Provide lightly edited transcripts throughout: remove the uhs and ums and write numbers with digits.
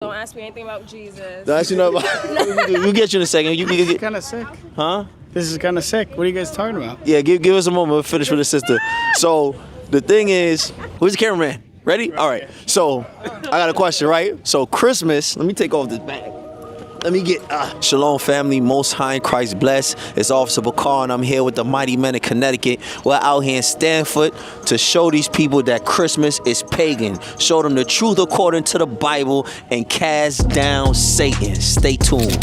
Don't ask me anything about Jesus. Don't ask you nothing about. We'll get you in a second. You get Kind of sick. huh? This is kind of sick. What are you guys talking about? Yeah, give us a moment. We'll finish with the sister. So the thing is, who's the cameraman? Ready? All right. So I got a question, right? So Christmas. Let me take off this bag. Let me get Shalom family, Most High in Christ bless. It's Officer Bakar and I'm here with the mighty men of Connecticut. We're out here in Stanford to show these people that Christmas is pagan. Show them the truth according to the Bible and cast down Satan. Stay tuned.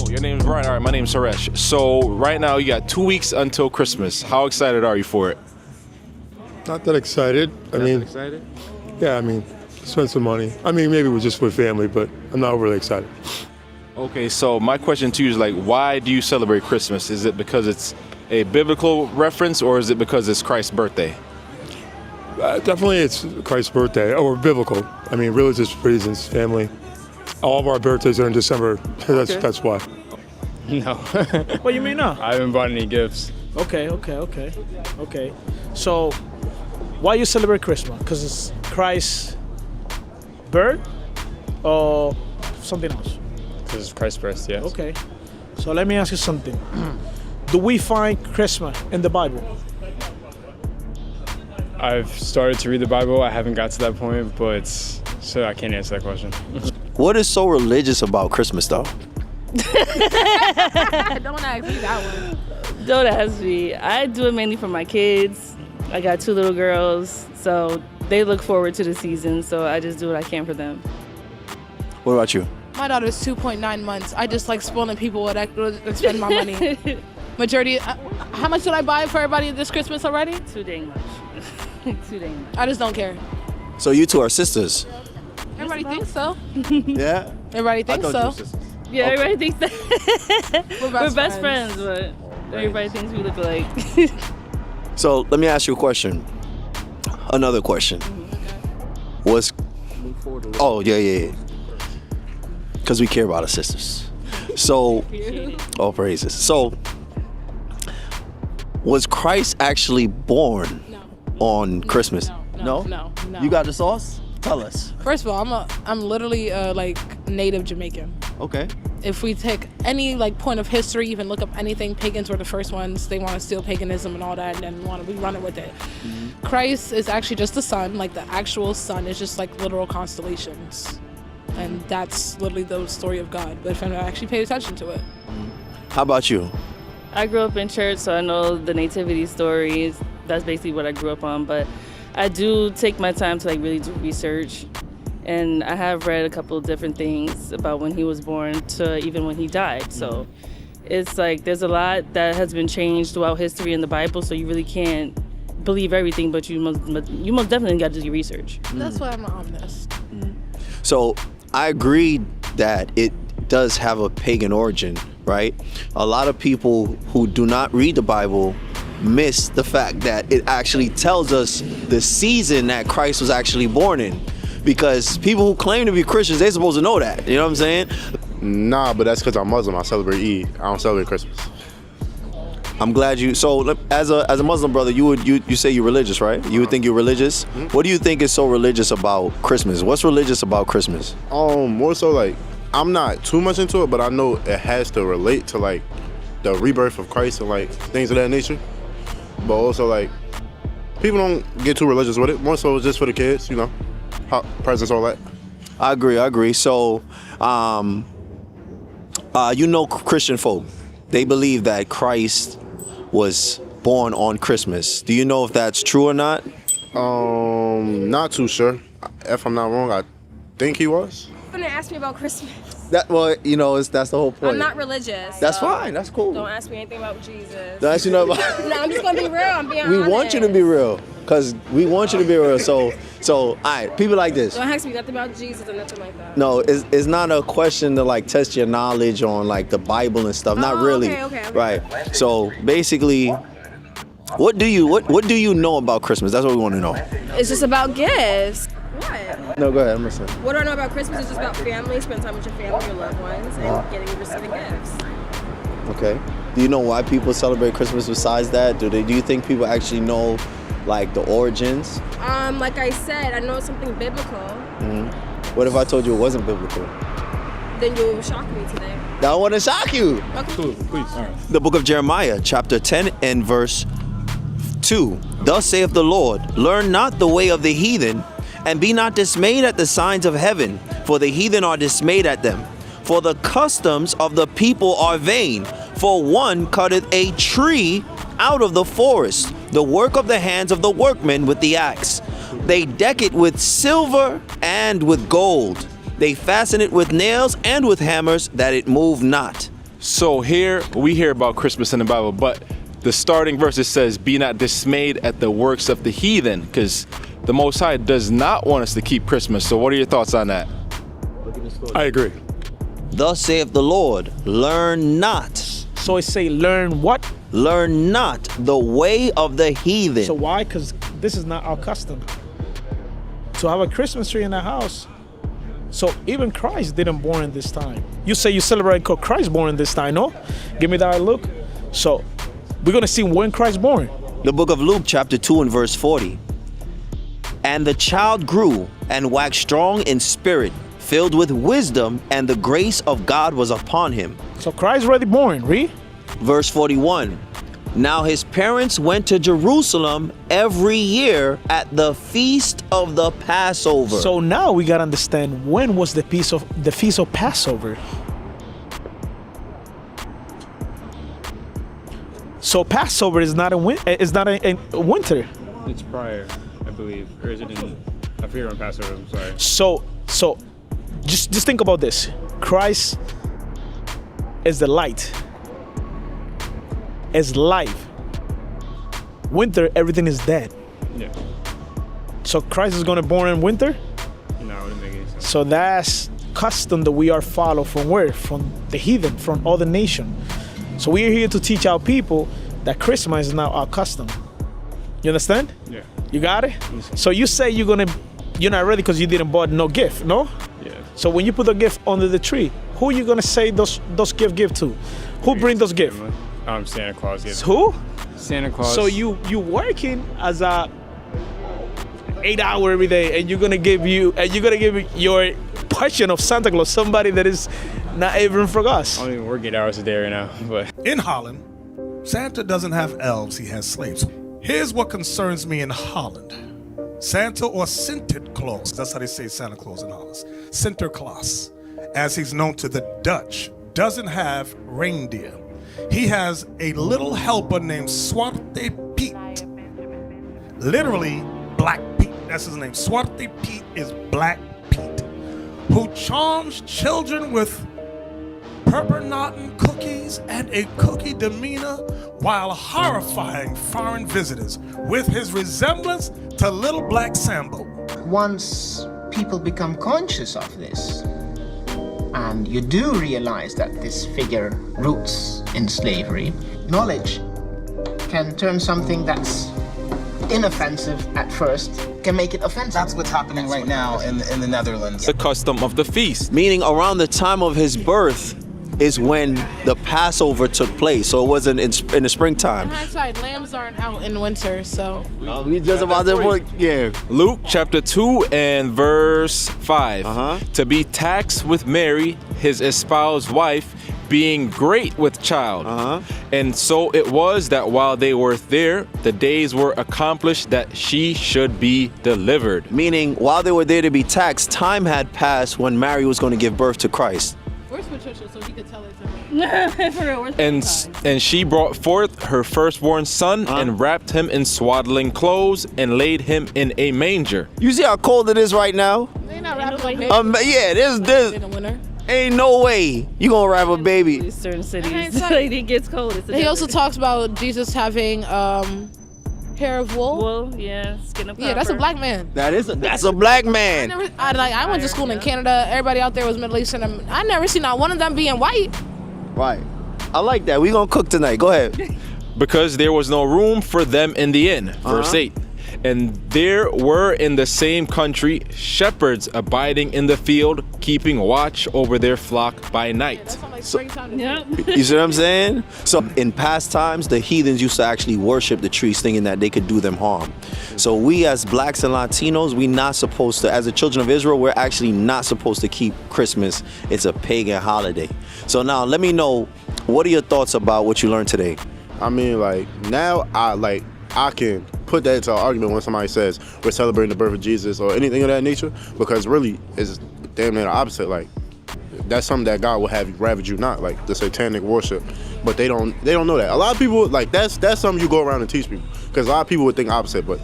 Your name's Brian. All right, my name's Suresh. So right now you got 2 weeks until Christmas. How excited are you for it? Not that excited. Excited? Yeah, spend some money. Maybe we're just with family, but I'm not really excited. Okay, so my question to you is why do you celebrate Christmas? Is it because it's a biblical reference or is it because it's Christ's birthday? Definitely it's Christ's birthday, or biblical. Religious reasons, family. All of our birthdays are in December. That's why. No. What do you mean no? I haven't bought any gifts. Okay. So, why you celebrate Christmas? Because it's Christ's birth or something else? Because it's Christ's birth, yes. Okay. So let me ask you something. Do we find Christmas in the Bible? I've started to read the Bible. I haven't got to that point, so I can't answer that question. What is so religious about Christmas, though? Don't ask me that one. Don't ask me. I do it mainly for my kids. I got 2 little girls, so they look forward to the season, so I just do what I can for them. What about you? My daughter's 2.9 months. I just like spoiling people when I spend my money. Majority, how much did I buy for everybody this Christmas already? Too dang much. Too dang much. I just don't care. So you two are sisters? Everybody thinks so. Yeah? Everybody thinks so. Yeah, Okay. everybody thinks that. We're best friends, but everybody thinks we look alike. So let me ask you a question. Another question. Oh, yeah. Because we care about our sisters. So, all praises. So, was Christ actually born on Christmas? No. You got the sauce? Tell us. First of all, I'm literally native Jamaican. Okay. If we take any point of history, even look up anything, pagans were the first ones. They want to steal paganism and all that, and then we run it with it. Mm-hmm. Christ is actually just the sun. The actual sun is just literal constellations, and that's literally the story of God. But if I actually paid attention to it. How about you? I grew up in church, so I know the nativity stories. That's basically what I grew up on, but I do take my time to really do research. And I have read a couple of different things about when he was born to even when he died. So it's there's a lot that has been changed throughout history in the Bible, so you really can't believe everything, but you most definitely got to do your research. That's why I'm honest. So I agree that it does have a pagan origin, right? A lot of people who do not read the Bible miss the fact that it actually tells us the season that Christ was actually born in. Because people who claim to be Christians, they're supposed to know that. You know what I'm saying? Nah, but that's because I'm Muslim. I celebrate Eid. I don't celebrate Christmas. I'm glad you. So, as a Muslim brother, you say you're religious, right? You would think you're religious. Mm-hmm. What do you think is so religious about Christmas? What's religious about Christmas? More so I'm not too much into it, but I know it has to relate to the rebirth of Christ and things of that nature. But also people don't get too religious with it. More so just for the kids, presents, all that. I agree. So, Christian folk, they believe that Christ was born on Christmas. Do you know if that's true or not? Not too sure. If I'm not wrong, I think he was. You're gonna ask me about Christmas. That's the whole point. I'm not religious. That's so fine. That's cool. Don't ask me anything about Jesus. Don't ask you nothing about. No, I'm just gonna be real. I'm being We honest. want you to be real, cause we want you to be real. So, all right, people like this. Don't ask me nothing about Jesus or nothing like that. No, it's not a question to test your knowledge on the Bible and stuff. Not really. Okay. Right. So basically, what do you know about Christmas? That's what we want to know. It's just about gifts. What? No, go ahead. I'm listening. What do I know about Christmas? It's just about family, spend time with your family, your loved ones, and receiving gifts. Okay. Do you know why people celebrate Christmas besides that? Do you think people actually know, like, the origins? Like I said, I know it's something biblical. What if I told you it wasn't biblical? Then you'll shock me today. I want to shock you. Okay. Please. All right. The book of Jeremiah, chapter 10 and verse 2. Thus saith the Lord, learn not the way of the heathen, and be not dismayed at the signs of heaven, for the heathen are dismayed at them. For the customs of the people are vain, for one cutteth a tree out of the forest, the work of the hands of the workmen with the axe. They deck it with silver and with gold. They fasten it with nails and with hammers, that it move not. So here we hear about Christmas in the Bible, but the starting verse says, be not dismayed at the works of the heathen, because the Most High does not want us to keep Christmas. So what are your thoughts on that? I agree. Thus saith the Lord, learn not. So it say learn what? Learn not the way of the heathen. So why? Because this is not our custom. To have a Christmas tree in the house. So even Christ didn't born in this time. You say you celebrate Christ born in this time, no? Give me that look. So we're gonna see when Christ born. The book of Luke, chapter 2 and verse 40. And the child grew and waxed strong in spirit, filled with wisdom, and the grace of God was upon him. So Christ already born, read. Verse 41. Now his parents went to Jerusalem every year at the feast of the Passover. So now we gotta understand when was the feast of Passover. So Passover is not in winter. It's prior, I believe. Or is it in, I forget on Passover, I'm sorry. So just think about this. Christ is the light. Is life. Winter, everything is dead. Yeah. So Christ is gonna born in winter? No, it wouldn't make any sense. So that's custom that we are follow from where? From the heathen, from other nation. So we are here to teach our people that Christmas is not our custom. You understand? Yeah. You got it? So you say you're not ready because you didn't bought no gift, no? Yeah. So when you put the gift under the tree, who you gonna say those gift give to? Who bring those gifts? Santa Claus. Yeah. Who? Santa Claus. So you working as a 8 hour every day, and you're gonna give your portion of Santa Claus somebody that is not even for us. I don't even work 8 hours a day right now, but. In Holland, Santa doesn't have elves, he has slaves. Here's what concerns me in Holland. Santa, or Sinterklaas, that's how they say Santa Claus in Holland. Sinterklaas, as he's known to the Dutch, doesn't have reindeer. He has a little helper named Zwarte Piet. Literally, Black Pete. That's his name. Zwarte Piet is Black Pete, who charms children with peppernotten cookies and a cookie demeanor while horrifying foreign visitors with his resemblance to Little Black Sambo. Once people become conscious of this, and you do realize that this figure roots in slavery, knowledge can turn something that's inoffensive at first, can make it offensive. That's what's happening right now in the Netherlands. The custom of the feast. Meaning around the time of his birth is when the Passover took place. So it wasn't in the springtime. In hindsight, lambs aren't out in winter, so. We just about to work, yeah. Luke chapter 2 and verse 5. To be taxed with Mary, his espoused wife, being great with child. And so it was that while they were there, the days were accomplished that she should be delivered. Meaning, while they were there to be taxed, time had passed when Mary was going to give birth to Christ. Where's Patricia so he could tell it to me? And she brought forth her firstborn son and wrapped him in swaddling clothes and laid him in a manger. You see how cold it is right now? They not wrapping baby. Yeah, there's in the winter. ain't no way you gonna wrap a baby. Certain cities, it gets cold. He also talks about Jesus having hair of wool. Wool, yeah, skin of copper. Yeah, that's a black man. That's a black man. I went to school in Canada. Everybody out there was Middle Eastern. I never seen not one of them being white. Right. I like that. We gonna cook tonight. Go ahead. Because there was no room for them in the inn. Verse 8. And there were in the same country shepherds abiding in the field, keeping watch over their flock by night. You see what I'm saying? So in past times, the heathens used to actually worship the trees, thinking that they could do them harm. So we as blacks and Latinos, we not supposed to, as the children of Israel, we're actually not supposed to keep Christmas. It's a pagan holiday. So now let me know, what are your thoughts about what you learned today? I mean, like, now I can put that into an argument when somebody says we're celebrating the birth of Jesus or anything of that nature, because really it's damn near the opposite. Like, that's something that God will have you ravage you not, like the satanic worship. But they don't know that. A lot of people, like, that's something you go around and teach people, because a lot of people would think opposite. But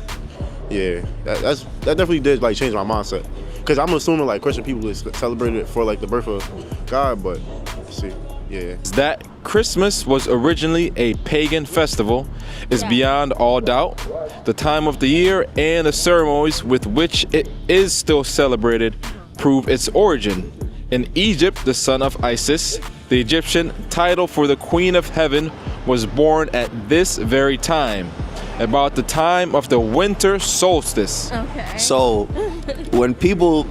yeah, that definitely did like change my mindset, because I'm assuming like Christian people celebrated it for like the birth of God, but see. Yeah. That Christmas was originally a pagan festival is beyond all doubt. The time of the year and the ceremonies with which it is still celebrated prove its origin. In Egypt, the son of Isis, the Egyptian title for the Queen of Heaven, was born at this very time, about the time of the winter solstice. Okay. So when people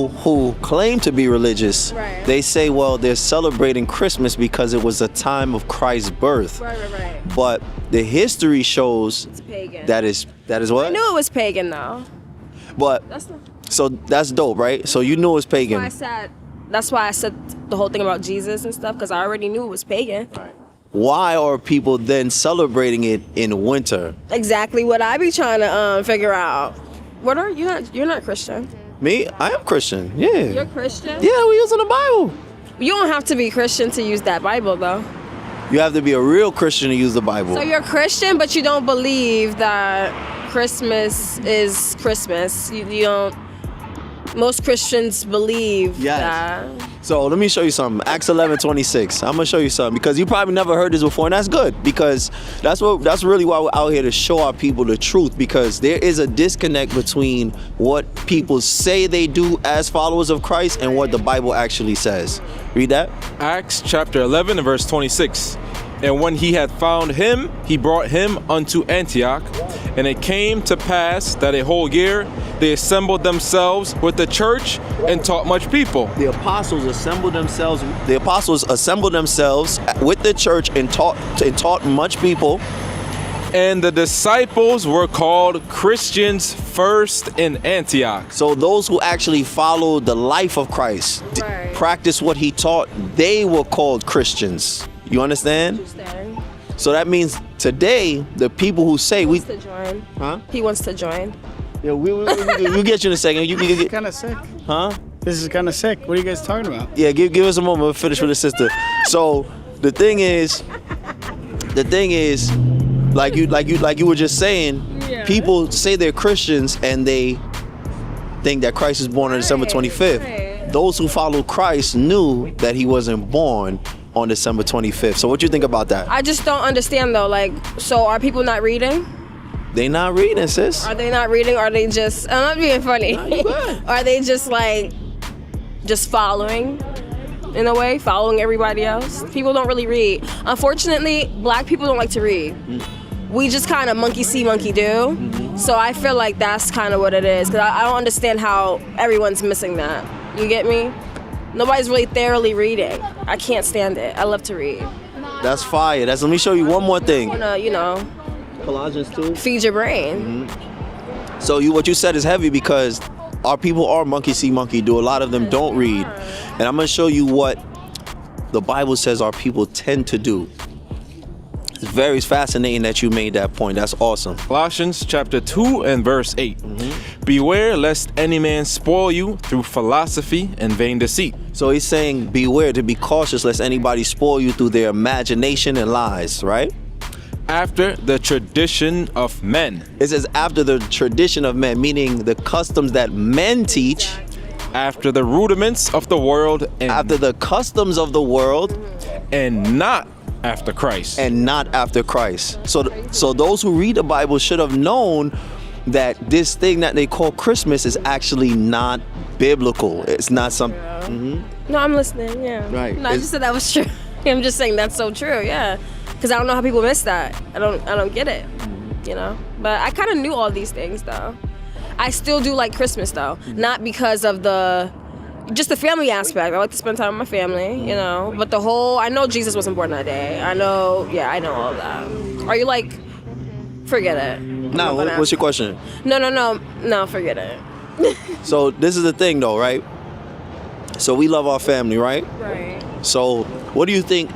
who claim to be religious, they say, well, they're celebrating Christmas because it was a time of Christ's birth. Right. But the history shows It's pagan. that is what? I knew it was pagan though. But so that's dope, right? So you knew it was pagan. That's why I said the whole thing about Jesus and stuff, because I already knew it was pagan. Why are people then celebrating it in winter? Exactly what I be trying to figure out. What are you? You're not Christian. Me? I am Christian. Yeah. You're Christian? Yeah, we using the Bible. You don't have to be Christian to use that Bible, though. You have to be a real Christian to use the Bible. So you're Christian, but you don't believe that Christmas is Christmas. You don't. Most Christians believe that. So let me show you something. Acts 11:26. I'm gonna show you something because you probably never heard this before, and that's good, because that's really why we're out here, to show our people the truth, because there is a disconnect between what people say they do as followers of Christ and what the Bible actually says. Read that. Acts chapter 11 and verse 26. And when he had found him, he brought him unto Antioch. And it came to pass that a whole year they assembled themselves with the church and taught much people. The apostles assembled themselves with the church and taught much people. And the disciples were called Christians first in Antioch. So those who actually followed the life of Christ, practiced what he taught, they were called Christians. You understand? So that means today, the people who say He wants to join. Huh? He wants to join. Yeah, we'll get you in a second. You get kind of sick. Huh? This is kind of sick. What are you guys talking about? Yeah, give us a moment. We'll finish with the sister. So the thing is, like you were just saying, people say they're Christians and they think that Christ is born on December 25th. Those who follow Christ knew that he wasn't born on December 25th. So what do you think about that? I just don't understand though. Like, so are people not reading? They not reading, sis. Are they not reading? Are they just? I'm not being funny. Are they just like, just following? In a way, following everybody else. People don't really read. Unfortunately, black people don't like to read. We just kind of monkey see, monkey do. So I feel like that's kind of what it is. Because I don't understand how everyone's missing that. You get me? Nobody's really thoroughly reading. I can't stand it. I love to read. That's fire. Let me show you one more thing. You know, Colossians 2. Feed your brain. So what you said is heavy, because our people are monkey see, monkey do. A lot of them don't read. And I'm going to show you what the Bible says our people tend to do. It's very fascinating that you made that point. That's awesome. Colossians chapter 2 and verse 8. Beware lest any man spoil you through philosophy and vain deceit. So he's saying beware, to be cautious lest anybody spoil you through their imagination and lies, right? After the tradition of men. It says after the tradition of men, meaning the customs that men teach. After the rudiments of the world. And after the customs of the world. And not after Christ. And not after Christ. So those who read the Bible should have known that this thing that they call Christmas is actually not biblical. It's not something. No, I'm listening. Yeah. Right. No, I just said that was true. I'm just saying that's so true. Yeah. Because I don't know how people miss that. I don't get it. you know. But I kind of knew all these things though. I still do like Christmas though, not because of just the family aspect. I like to spend time with my family, you know. But I know Jesus wasn't born that day. I know all of that. Are you like, forget it? No, what's your question? No, forget it. So this is the thing though, right? So we love our family, right? Right. So what do you think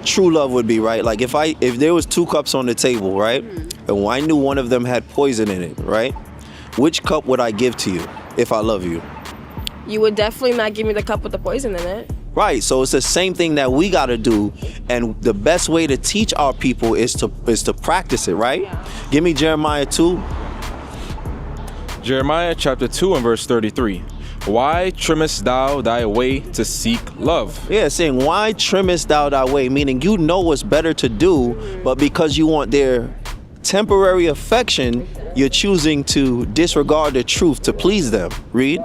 true love would be, right? Like if there was 2 cups on the table, right? And I knew one of them had poison in it, right? Which cup would I give to you if I love you? You would definitely not give me the cup with the poison in it. Right, so it's the same thing that we gotta do, and the best way to teach our people is to practice it, right? Yeah. Give me Jeremiah 2. Jeremiah chapter 2 and verse 33. Why trimmest thou thy way to seek love? Yeah, saying, why trimmest thou thy way? Meaning you know what's better to do, but because you want their temporary affection, you're choosing to disregard the truth to please them. Read.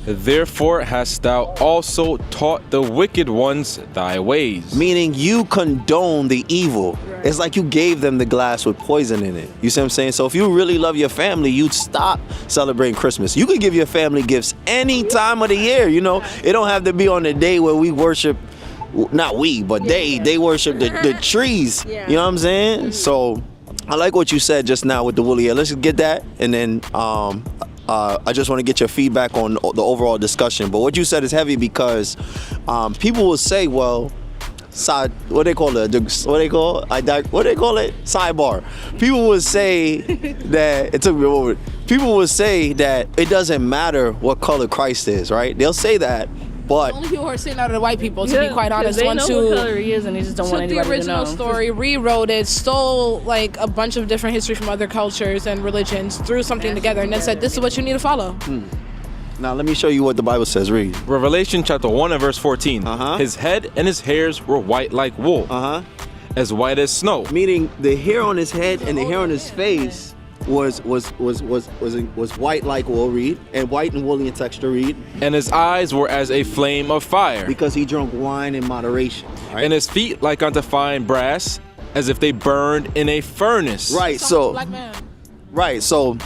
Therefore hast thou also taught the wicked ones thy ways. Meaning you condone the evil. It's like you gave them the glass with poison in it. You see what I'm saying? So if you really love your family, you'd stop celebrating Christmas. You could give your family gifts any time of the year, you know. It don't have to be on the day where we worship, not we, but they worship the trees. You know what I'm saying? So I like what you said just now with the woolly hair. Let's just get that, and then I just want to get your feedback on the overall discussion. But what you said is heavy because people will say, well, what they call it? Sidebar. People would say that it took me a moment. People would say that it doesn't matter what color Christ is, right? They'll say that. But the only people who are saying that are the white people, to be quite honest. They Ones know who what color he is and they just don't want anybody took the original to know. story, rewrote it, stole like a bunch of different history from other cultures and religions, threw something together, and then said, this is what you need to follow. Now let me show you what the Bible says. Read. Revelation chapter 1 and verse 14. His head and his hairs were white like wool, as white as snow. Meaning the hair on his head and the hair on his face was white like wool, read, and white and woolly in texture, read. And his eyes were as a flame of fire, because he drank wine in moderation, right? And his feet like unto fine brass, as if they burned in a furnace. Right, so Black man. Right, so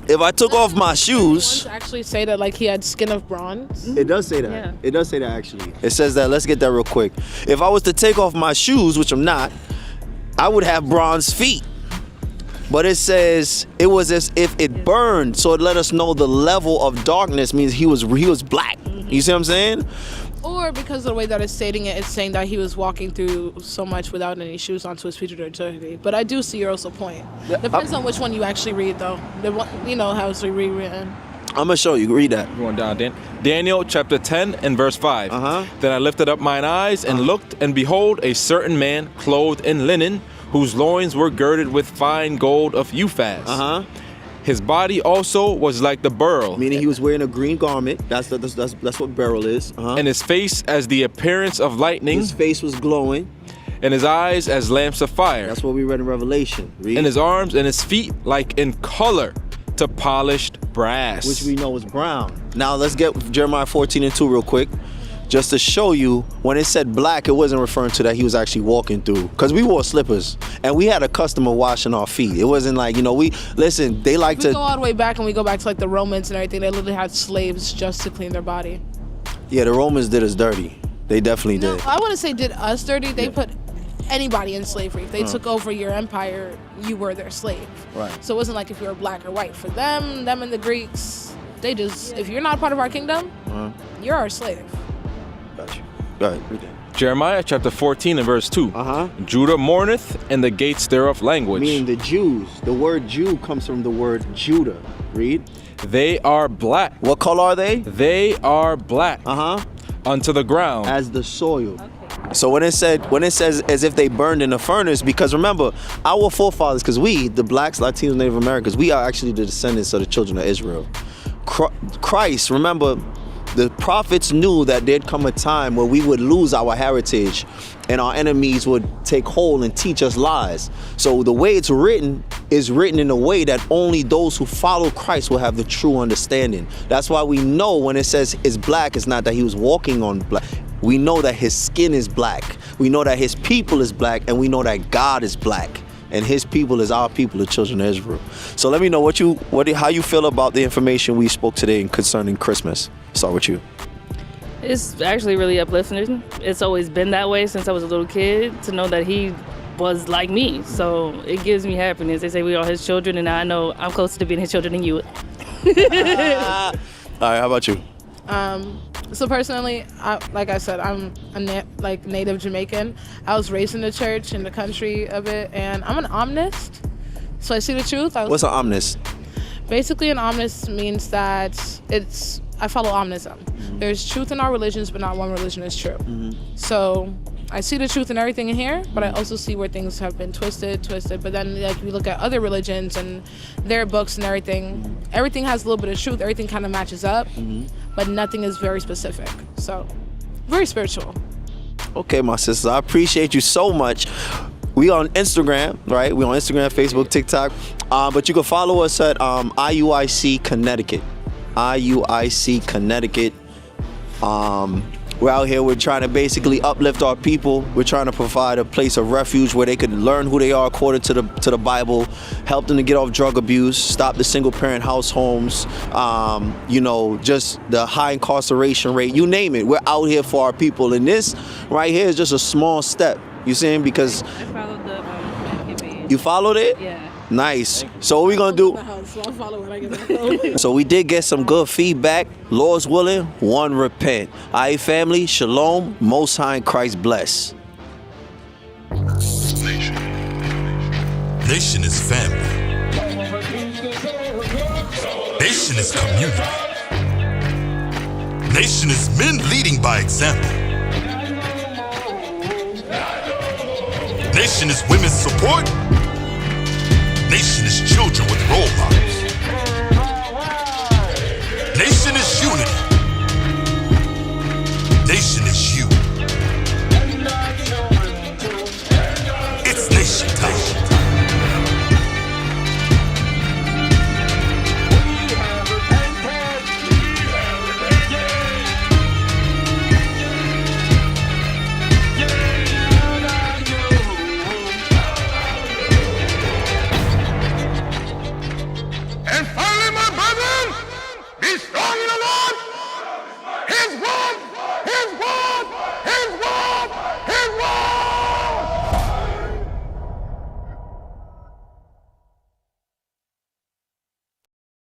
if I took off my shoes, Actually say that like he had skin of bronze. it does say that. Yeah. It does say that actually. It says that. Let's get that real quick. If I was to take off my shoes, which I'm not, I would have bronze feet. But it says it was as if it burned, so it let us know the level of darkness means he was black. You see what I'm saying? Or because of the way that it's stating it, it's saying that he was walking through so much without any shoes onto his feet to eternity. But I do see your also point. Depends on which one you actually read, though. The one, you know how it's rewritten. I'm gonna show you. Read that. Going down, Daniel chapter 10 and verse 5. Then I lifted up mine eyes and looked, and behold, a certain man clothed in linen, whose loins were girded with fine gold of Uphaz. His body also was like the beryl. Meaning he was wearing a green garment. That's what beryl is. And his face as the appearance of lightning. His face was glowing. And his eyes as lamps of fire. That's what we read in Revelation. Read. And his arms and his feet like in color to polished brass. Which we know is brown. Now let's get Jeremiah 14 and 2 real quick. Just to show you, when it said black, it wasn't referring to that he was actually walking through. Because we wore slippers, and we had a custom of washing our feet. It wasn't like, they like we to... go all the way back, and we go back to like the Romans and everything. They literally had slaves just to clean their body. Yeah, the Romans did us dirty. They definitely did. I wouldn't say did us dirty. They put anybody in slavery. If they took over your empire, you were their slave. Right. So it wasn't like if you were black or white. For them and the Greeks, they just, if you're not part of our kingdom, you're our slave. Go ahead. Jeremiah chapter 14 and verse 2. Judah mourneth, and the gates thereof language. Meaning the Jews. The word Jew comes from the word Judah. Read. They are black. What color are they? They are black. Unto the ground. As the soil. Okay. So when it says as if they burned in a furnace, because remember, our forefathers, because we, the blacks, Latinos, Native Americans, we are actually the descendants of the children of Israel. Christ, remember, the prophets knew that there'd come a time where we would lose our heritage and our enemies would take hold and teach us lies. So the way it's written is written in a way that only those who follow Christ will have the true understanding. That's why we know when it says it's black, it's not that he was walking on black. We know that his skin is black. We know that his people is black, and we know that God is black. and his people is our people, the children of Israel. So let me know how you feel about the information we spoke today concerning Christmas. Start with you. It's actually really uplifting. It's always been that way since I was a little kid, to know that he was like me. So it gives me happiness. They say we are his children, and I know I'm closer to being his children than you. All right, how about you? So personally, like I said, I'm a native Jamaican. I was raised in the church, in the country of it, and I'm an omnist. So I see the truth. What's an omnist? Basically, an omnist means that I follow omnism. There's truth in our religions, but not one religion is true. So I see the truth in everything in here, but I also see where things have been twisted. But then, like, we look at other religions and their books and everything has a little bit of truth. Everything kind of matches up, but nothing is very specific. So, very spiritual. Okay, my sisters, I appreciate you so much. We on Instagram, right? We on Instagram, Facebook, TikTok. But you can follow us at IUIC Connecticut. IUIC Connecticut. We're out here, we're trying to basically uplift our people. We're trying to provide a place of refuge where they can learn who they are according to the Bible, help them to get off drug abuse, stop the single parent house homes, just the high incarceration rate, you name it. We're out here for our people. And this right here is just a small step. You see him? Because I followed the you followed it? Yeah. Nice. So what we gonna do? So we did get some good feedback. Lord's willing, one repent. All right, family. Shalom. Most High in Christ bless. Nation is family. Nation is community. Nation is men leading by example. Nation is women's support. Nation